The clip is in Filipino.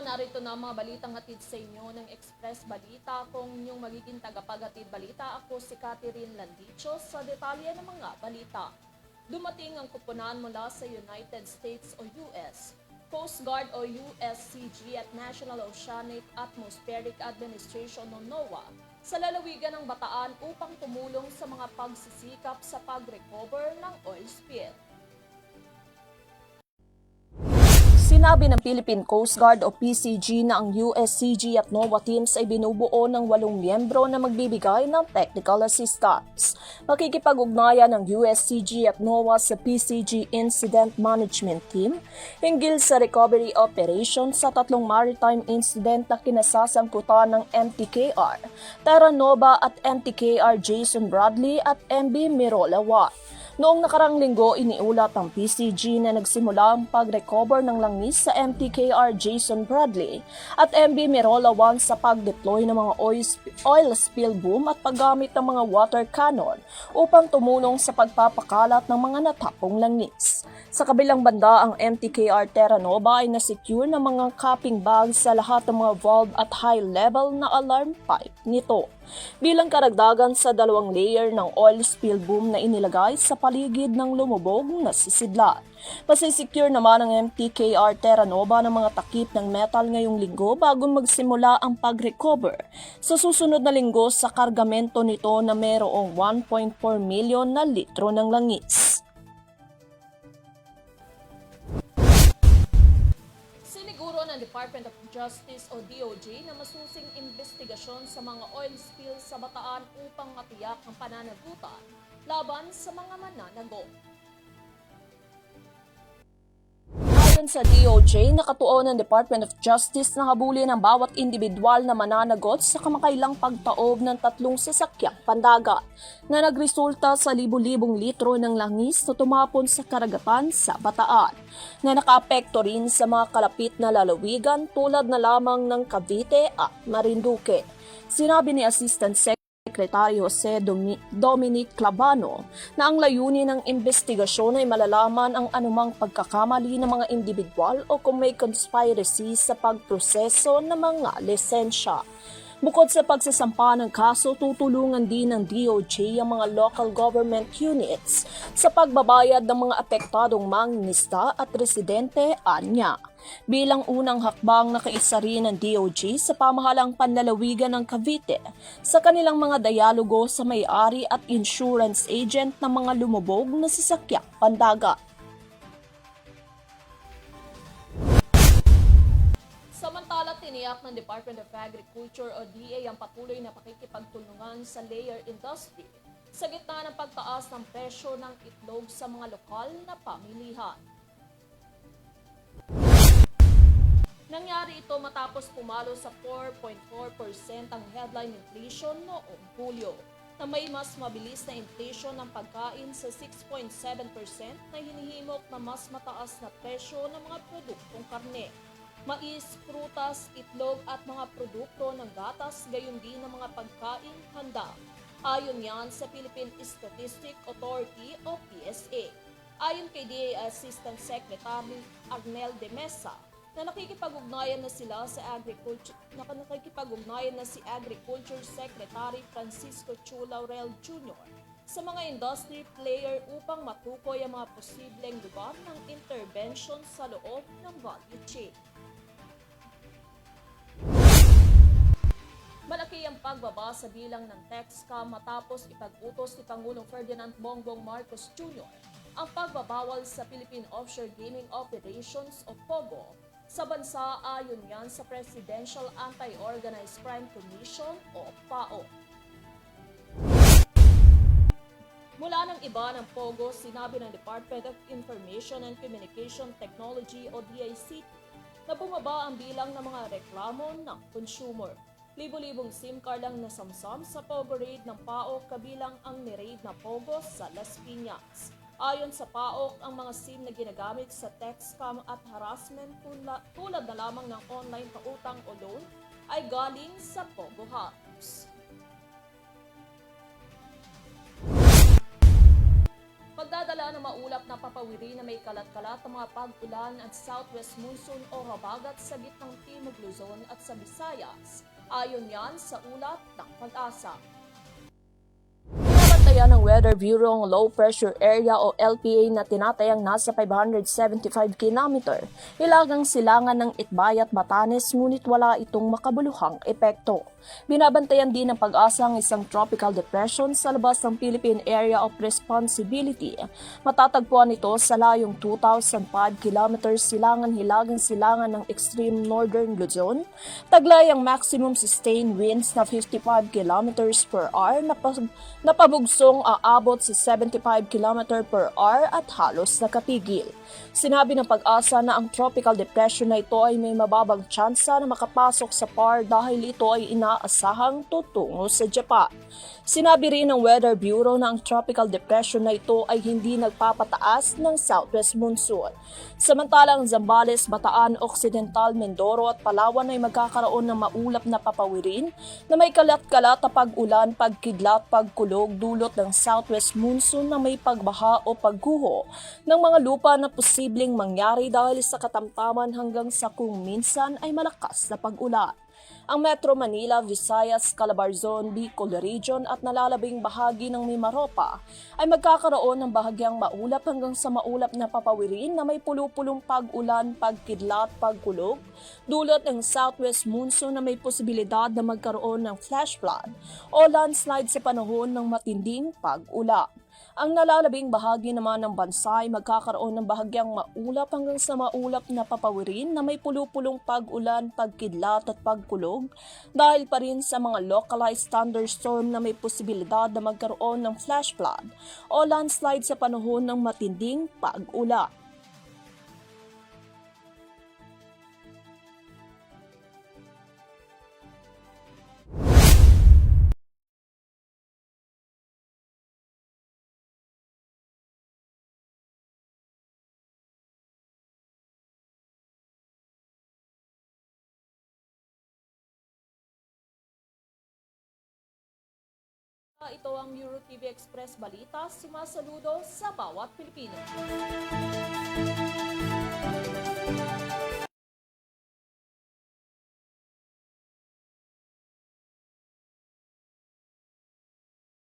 narito na ang mga balitang hatid sa inyo ng Express Balita. Kung inyong magiging tagapaghatid balita, ako si Catherine Landicho sa detalye ng mga balita. Dumating ang kuponan mula sa United States o US, Coast Guard o USCG at National Oceanic Atmospheric Administration o NOAA sa lalawigan ng Bataan upang tumulong sa mga pagsisikap sa pag-recover ng oil spill. Sinabi ng Philippine Coast Guard o PCG na ang USCG at NOAA teams ay binubuo ng 8 miyembro na magbibigay ng technical assistance. Makikipag-ugnayan ng USCG at NOAA sa PCG Incident Management Team hinggil sa recovery operation sa 3 maritime incident na kinasasangkutan ng MTKR, Terra Nova at MTKR Jason Bradley at MB Mirola 1. Noong nakarang linggo, iniulat ng PCG na nagsimula ang pag-recover ng langis sa MTKR Jason Bradley at MB Mirola 1 sa pag-deploy ng mga oil spill boom at paggamit ng mga water cannon upang tumulong sa pagpapakalat ng mga natapong langis. Sa kabilang banda, ang MTKR Terra Nova ay nasecure ng mga capping bags sa lahat ng mga valve at high-level na alarm pipe nito. Bilang karagdagan sa 2 layer ng oil spill boom na inilagay sa paligid ng lumubog na sisidlat. Masisecure naman ang MTKR Terra Nova ng mga takip ng metal ngayong linggo bago magsimula ang pag-recover. Sa susunod na linggo sa kargamento nito na mayroong 1.4 milyon na litro ng langis. Siniguro ng Department of Justice o DOJ na masusing investigasyon sa mga oil spill sa Bataan upang matiyak ang pananagutan laban sa mga mananagot. Ayon sa DOJ, nakatuon ng Department of Justice na habulin ang bawat individual na mananagot sa kamakailang pagtaob ng 3 sasakyang pandagat na nagresulta sa libu-libong litro ng langis na tumapon sa karagatan sa Bataan, na nakaapekto rin sa mga kalapit na lalawigan tulad na lamang ng Cavite at Marinduque. Sinabi ni Assistant Secretary Jose Dominic Clavano na ang layunin ng investigasyon ay malalaman ang anumang pagkakamali ng mga individual o kung may conspiracy sa pagproseso ng mga lisensya. Bukod sa pagsasampa ng kaso, tutulungan din ng DOJ ang mga local government units sa pagbabayad ng mga apektadong mangingisda at residente anya. Bilang unang hakbang, nakaisa rin ng DOJ sa pamahalang panlalawigan ng Cavite sa kanilang mga dialogo sa may-ari at insurance agent ng mga lumubog na sasakyang pandagat. Samantala, tiniyak ng Department of Agriculture o DA ang patuloy na pakikipagtulungan sa layer industry sa gitna ng pagtaas ng presyo ng itlog sa mga lokal na pamilihan. Nangyari ito matapos pumalo sa 4.4% ang headline inflation noong Hulyo, na may mas mabilis na inflation ng pagkain sa 6.7% na hinihimok na mas mataas na presyo ng mga produktong karne, mais, prutas, itlog at mga produkto ng gatas, gayon din ng mga pagkain handa. Ayon yan sa Philippine Statistics Authority o PSA. Ayon kay DA Assistant Secretary Arnel de Mesa, na nakikipag-ugnayan na si Agriculture Secretary Francisco Chu Laurel Jr. sa mga industry player upang matukoy ang mga posibleng lugar ng intervention sa loob ng value chain. Malaki ang pagbaba sa bilang ng TexCam matapos ipag-utos ni Pangulong Ferdinand Bongbong Marcos Jr. ang pagbabawal sa Philippine Offshore Gaming Operations o POGO sa bansa, ayon yan sa Presidential Anti-Organized Crime Commission o PAO. Mula ng iba ng POGO, sinabi ng Department of Information and Communication Technology o DICT na bumaba ang bilang ng mga reklamo ng consumer. Libo-libong SIM card lang nasamsam sa POGO raid ng PAO kabilang ang ni-raid na POGO sa Las Piñas. Ayon sa PAOK, ang mga SIM na ginagamit sa TexCam at harassment tulad na lamang ng online pautang o loan ay galing sa POGO hubs. Pagdadala ng maulap na papawirin na may kalat-kalat ang mga pag-ulan at southwest monsoon o habagat sa gitnang Timog Luzon at sa Visayas. Ayon yan sa ulat ng Pag-asa. Binabantayan ng Weather Bureau ang low pressure area o LPA na tinatayang nasa 575 km hilagang silangan ng Itbay at Batanes ngunit wala itong makabuluhang epekto. Binabantayan din ng Pag-asa ang isang tropical depression sa labas ng Philippine Area of Responsibility. Matatagpuan ito sa layong 2,005 km silangan-hilagang silangan ng extreme northern Luzon. Taglay ang maximum sustained winds na 55 km per hour na pabugsong aabot sa 75 km per hour at halos nakapigil. Sinabi ng Pag-asa na ang tropical depression na ito ay may mababang tsansa na makapasok sa PAR dahil ito ay inaasahang tutungo sa Japan. Sinabi rin ng Weather Bureau na ang tropical depression na ito ay hindi nagpapataas ng southwest monsoon. Samantalang Zambales, Bataan, Occidental, Mindoro at Palawan ay magkakaroon ng maulap na papawirin na may kalat-kalat na pag-ulan, pagkidlat, pagkulog dulot ng southwest monsoon na may pagbaha o pagguho ng mga lupa na posibleng mangyari dahil sa katamtaman hanggang sa kung minsan ay malakas na pag-ulan. Ang Metro Manila, Visayas, Calabarzon, Bicol Region at nalalabing bahagi ng Mimaropa ay magkakaroon ng bahagyang maulap hanggang sa maulap na papawirin na may pulupulong pag-ulan, pagkidlat, pagkulog, dulot ng southwest monsoon na may posibilidad na magkaroon ng flash flood o landslide sa panahon ng matinding pag-ulan. Ang nalalabing bahagi naman ng bansa ay magkakaroon ng bahagyang maulap hanggang sa maulap na papawirin na may pulupulong pag-ulan, pagkidlat at pagkulog dahil pa rin sa mga localized thunderstorm na may posibilidad na magkaroon ng flash flood o landslide sa panahon ng matinding pag-ulan. Ito ang EuroTV Express Balita, sumasaludo sa bawat Pilipino.